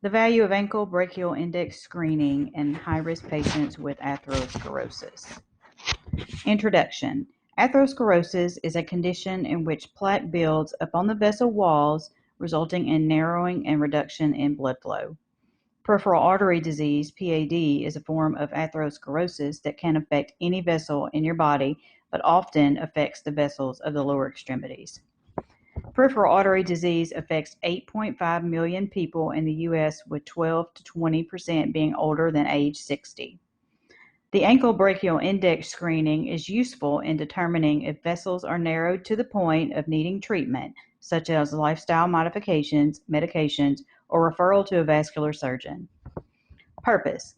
The value of ankle brachial index screening in high-risk patients with atherosclerosis. Introduction. Atherosclerosis is a condition in which plaque builds upon the vessel walls, resulting in narrowing and reduction in blood flow. Peripheral artery disease, PAD, is a form of atherosclerosis that can affect any vessel in your body, but often affects the vessels of the lower extremities. Peripheral artery disease affects 8.5 million people in the U.S., with 12 to 20% being older than age 60. The ankle brachial index screening is useful in determining if vessels are narrowed to the point of needing treatment, such as lifestyle modifications, medications, or referral to a vascular surgeon. Purpose.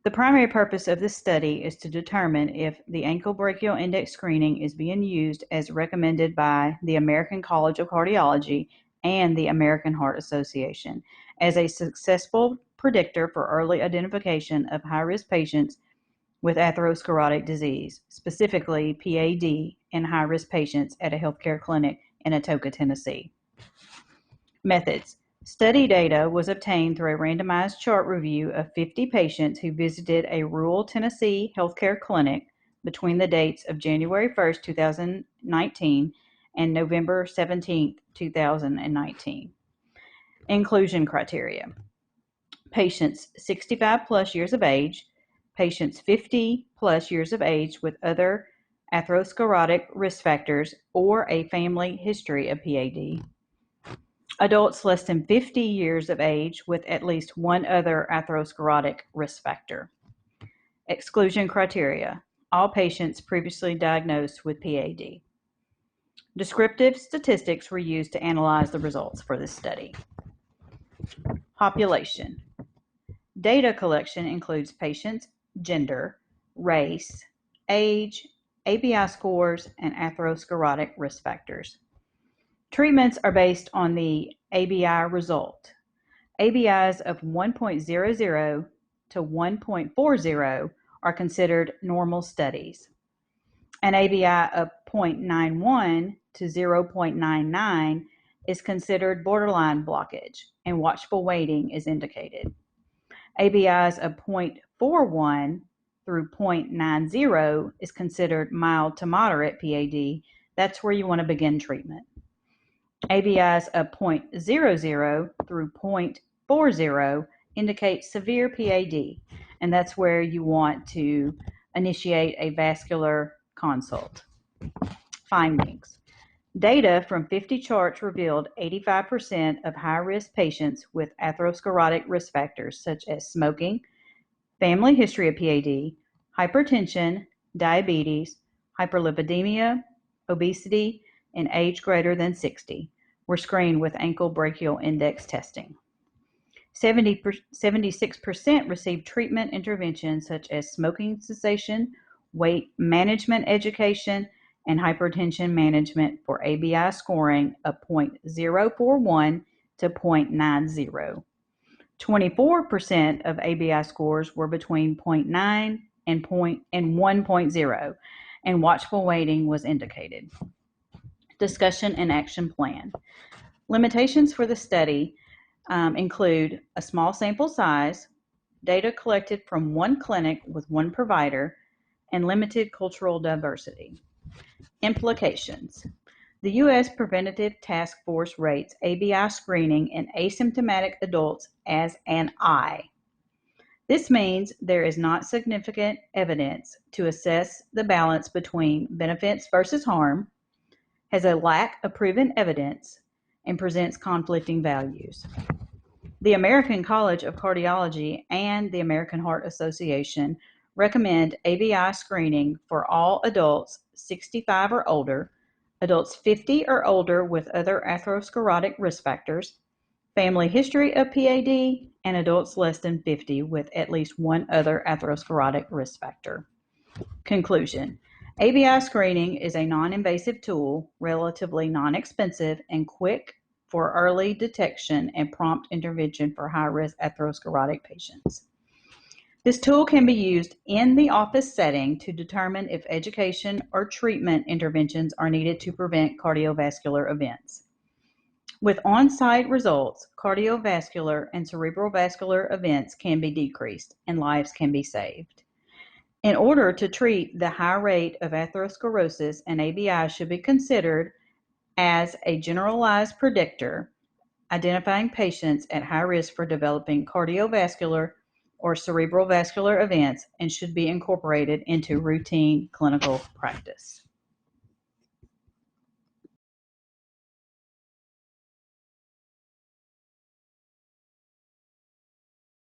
The primary purpose of this study is to determine if the ankle brachial index screening is being used as recommended by the American College of Cardiology and the American Heart Association as a successful predictor for early identification of high-risk patients with atherosclerotic disease, specifically PAD, in high-risk patients at a healthcare clinic in Atoka, Tennessee. Methods. Study data was obtained through a randomized chart review of 50 patients who visited a rural Tennessee healthcare clinic between the dates of January 1st, 2019 and November 17th, 2019. Inclusion criteria. Patients 65 plus years of age, patients 50 plus years of age with other atherosclerotic risk factors or a family history of PAD. Adults less than 50 years of age with at least one other atherosclerotic risk factor. Exclusion criteria. All patients previously diagnosed with PAD. Descriptive statistics were used to analyze the results for this study. Population. Data collection includes patients, gender, race, age, ABI scores, and atherosclerotic risk factors. Treatments are based on the ABI result. ABIs of 1.00 to 1.40 are considered normal studies. An ABI of 0.91 to 0.99 is considered borderline blockage, and watchful waiting is indicated. ABIs of 0.41 through 0.90 is considered mild to moderate PAD. That's where you want to begin treatment. ABIs of 0.00 through 0.40 indicate severe PAD, and that's where you want to initiate a vascular consult. Findings. Data from 50 charts revealed 85% of high-risk patients with atherosclerotic risk factors such as smoking, family history of PAD, hypertension, diabetes, hyperlipidemia, obesity, and age greater than 60 were screened with ankle brachial index testing. 76% received treatment interventions such as smoking cessation, weight management education, and hypertension management for ABI scoring of 0.041 to 0.90. 24% of ABI scores were between 0.9 and 1.0, and watchful waiting was indicated. Discussion and action plan. Limitations for the study include a small sample size, data collected from one clinic with one provider, and limited cultural diversity. Implications. The U.S. Preventative Task Force rates ABI screening in asymptomatic adults as an I. This means there is not significant evidence to assess the balance between benefits versus harm, has a lack of proven evidence, and presents conflicting values. The American College of Cardiology and the American Heart Association recommend ABI screening for all adults 65 or older, adults 50 or older with other atherosclerotic risk factors, family history of PAD, and adults less than 50 with at least one other atherosclerotic risk factor. Conclusion. ABI screening is a non-invasive tool, relatively non-expensive, and quick for early detection and prompt intervention for high-risk atherosclerotic patients. This tool can be used in the office setting to determine if education or treatment interventions are needed to prevent cardiovascular events. With on-site results, cardiovascular and cerebral vascular events can be decreased and lives can be saved. In order to treat the high rate of atherosclerosis, an ABI should be considered as a generalized predictor, identifying patients at high risk for developing cardiovascular or cerebral vascular events and should be incorporated into routine clinical practice.